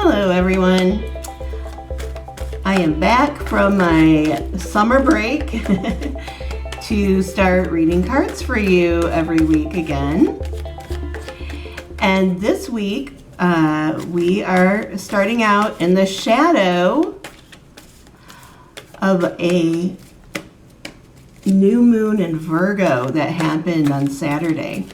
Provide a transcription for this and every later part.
Hello everyone. I am back from my summer break to start reading cards for you every week again. And this week we are starting out in the shadow of a new moon in Virgo that happened on Saturday.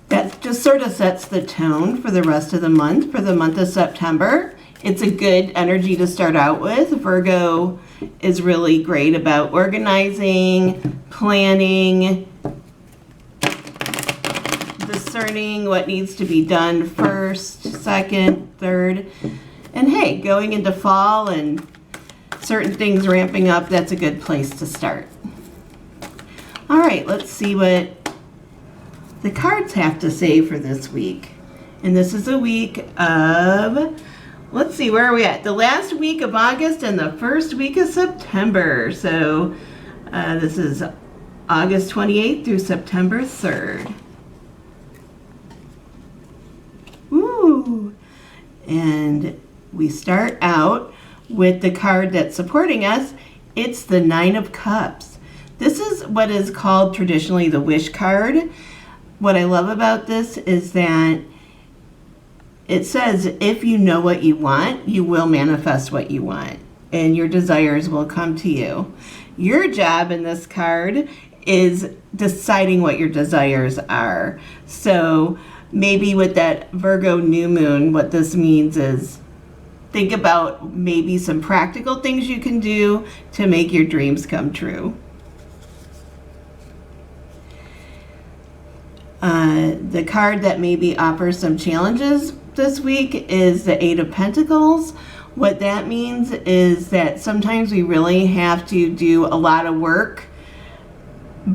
That just sort of sets the tone for the rest of the month, for the month of September. It's a good energy to start out with. Virgo is really great about organizing, planning, discerning what needs to be done first, second, third. And hey, going into fall and certain things ramping up, that's a good place to start. All right, let's see what the cards have to say for this week. And this is a week of, let's see, where are we at? The last week of August and the first week of September. So this is August 28th through September 3rd. Ooh. And we start out with the card that's supporting us. It's the Nine of Cups. This is what is called traditionally the wish card. What I love about this is that it says if you know what you want, you will manifest what you want, and your desires will come to you. Your job in this card is deciding what your desires are. So maybe with that Virgo new moon, what this means is think about maybe some practical things you can do to make your dreams come true. The card that maybe offers some challenges this week is the Eight of Pentacles. What that means is that sometimes we really have to do a lot of work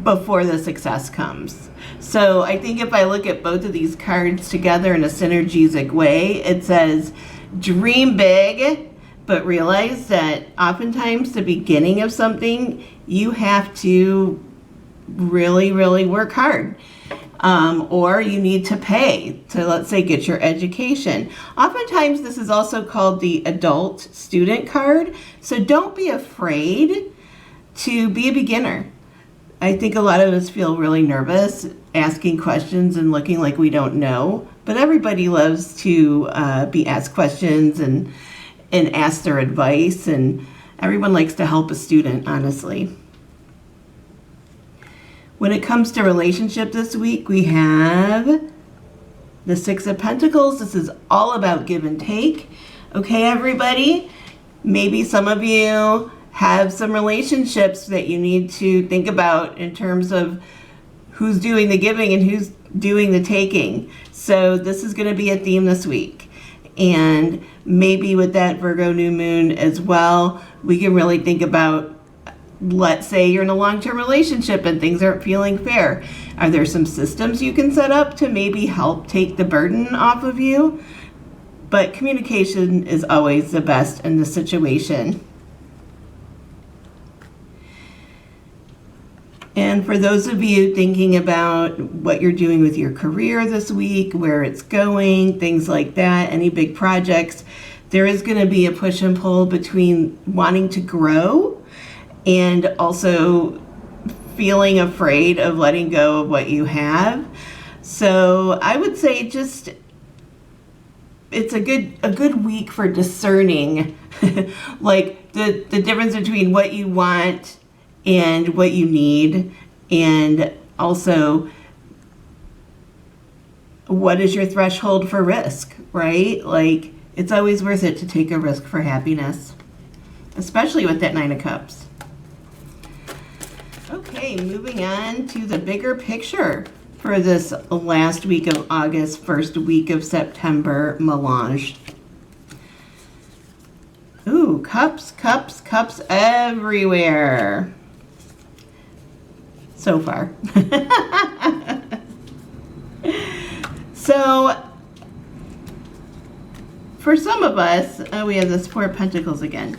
before the success comes. So I think if I look at both of these cards together in a synergistic way, it says dream big, but realize that oftentimes the beginning of something, you have to really, really work hard. Or you need to pay to, let's say, get your education. Oftentimes this is also called the adult student card. So don't be afraid to be a beginner. I think a lot of us feel really nervous asking questions and looking like we don't know, but everybody loves to be asked questions and ask their advice, and everyone likes to help a student, honestly. When it comes to relationship this week, we have the Six of Pentacles. This is all about give and take. Okay, everybody? Maybe some of you have some relationships that you need to think about in terms of who's doing the giving and who's doing the taking. So this is going to be a theme this week. And maybe with that Virgo new moon as well, we can really think about, let's say you're in a long-term relationship and things aren't feeling fair. Are there some systems you can set up to maybe help take the burden off of you? But communication is always the best in this situation. And for those of you thinking about what you're doing with your career this week, where it's going, things like that, any big projects, there is going to be a push and pull between wanting to grow and also feeling afraid of letting go of what you have. So I would say just it's a good week for discerning like the difference between what you want and what you need, and also what is your threshold for risk, right? Like it's always worth it to take a risk for happiness, especially with that Nine of Cups. Okay, moving on to the bigger picture for this last week of August, first week of September melange. Ooh, cups, cups, cups everywhere. So far. So, for some of us, we have this Four of Pentacles again.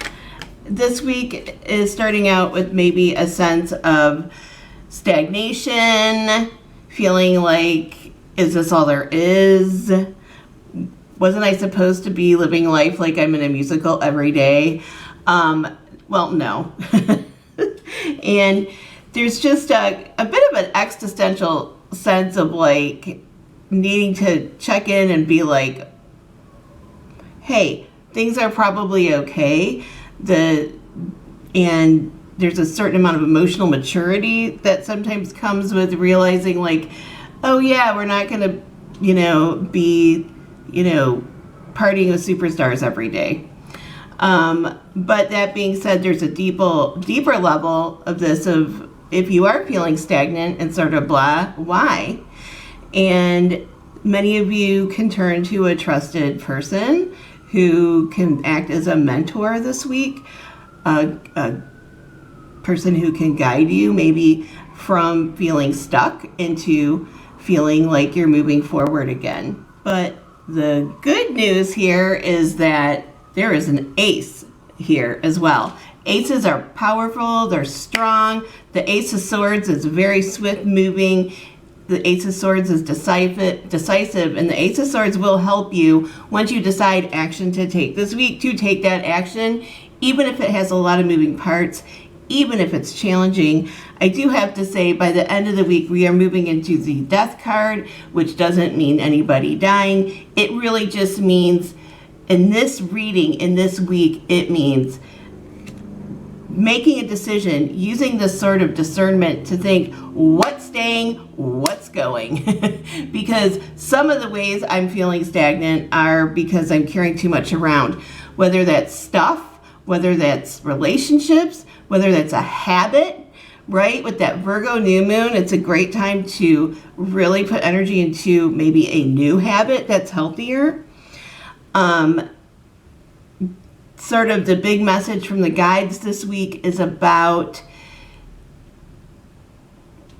This week is starting out with maybe a sense of stagnation, feeling like, is this all there is? wasn't I supposed to be living life like I'm in a musical every day? Well, no. And there's just a bit of an existential sense of like needing to check in and be like, hey, things are probably okay. And there's a certain amount of emotional maturity that sometimes comes with realizing like, oh yeah, we're not going to, be, partying with superstars every day. But that being said, there's a deeper level of this of if you are feeling stagnant and sort of blah, why? And many of you can turn to a trusted person who can act as a mentor this week, a person who can guide you maybe from feeling stuck into feeling like you're moving forward again. But the good news here is that there is an ace here as well. Aces are powerful, they're strong. The Ace of Swords is very swift moving. The Ace of Swords is decisive, and the Ace of Swords will help you once you decide action to take this week to take that action, even if it has a lot of moving parts, even if it's challenging. I do have to say, by the end of the week, we are moving into the Death card, which doesn't mean anybody dying. It really just means, in this reading, in this week, it means making a decision, using this sort of discernment to think what's staying, what's going. Because some of the ways I'm feeling stagnant are because I'm carrying too much around, whether that's stuff, whether that's relationships, whether that's a habit, right? With that Virgo new moon, it's a great time to really put energy into maybe a new habit that's healthier. Sort of the big message from the guides this week is about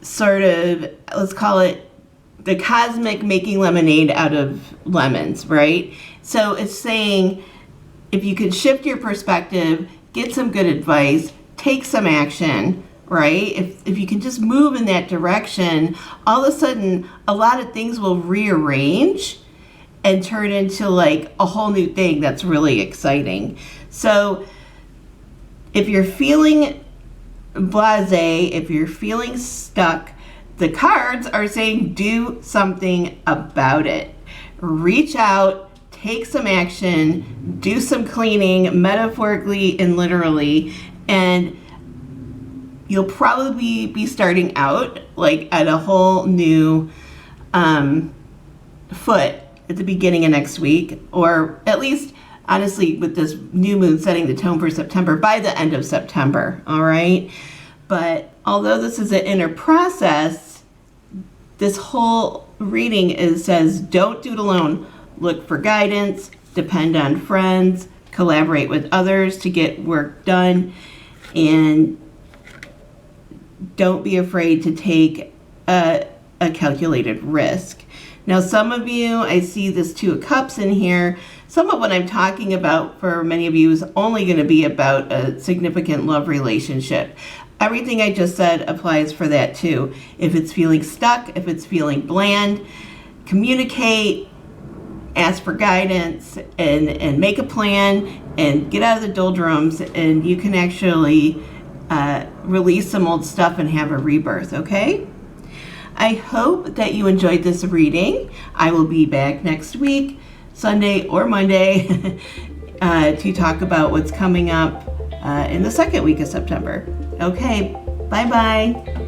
sort of, let's call it the cosmic making lemonade out of lemons, right? So it's saying if you could shift your perspective, get some good advice, take some action, right? If you can just move in that direction, all of a sudden a lot of things will rearrange and turn into like a whole new thing that's really exciting. So if you're feeling blasé, if you're feeling stuck, the cards are saying do something about it. Reach out, take some action, do some cleaning, metaphorically and literally, and you'll probably be starting out like at a whole new foot at the beginning of next week, or at least honestly with this new moon setting the tone for September by the end of September, all right? But although this is an inner process, this whole reading says don't do it alone. Look for guidance, depend on friends, collaborate with others to get work done, and don't be afraid to take a calculated risk. Now, some of you, I see this Two of Cups in here. Some of what I'm talking about for many of you is only going to be about a significant love relationship. Everything I just said applies for that too. If it's feeling stuck, if it's feeling bland, communicate, ask for guidance, and make a plan, and get out of the doldrums, and you can actually release some old stuff and have a rebirth, okay? I hope that you enjoyed this reading. I will be back next week, Sunday or Monday, to talk about what's coming up in the second week of September. Okay, bye-bye.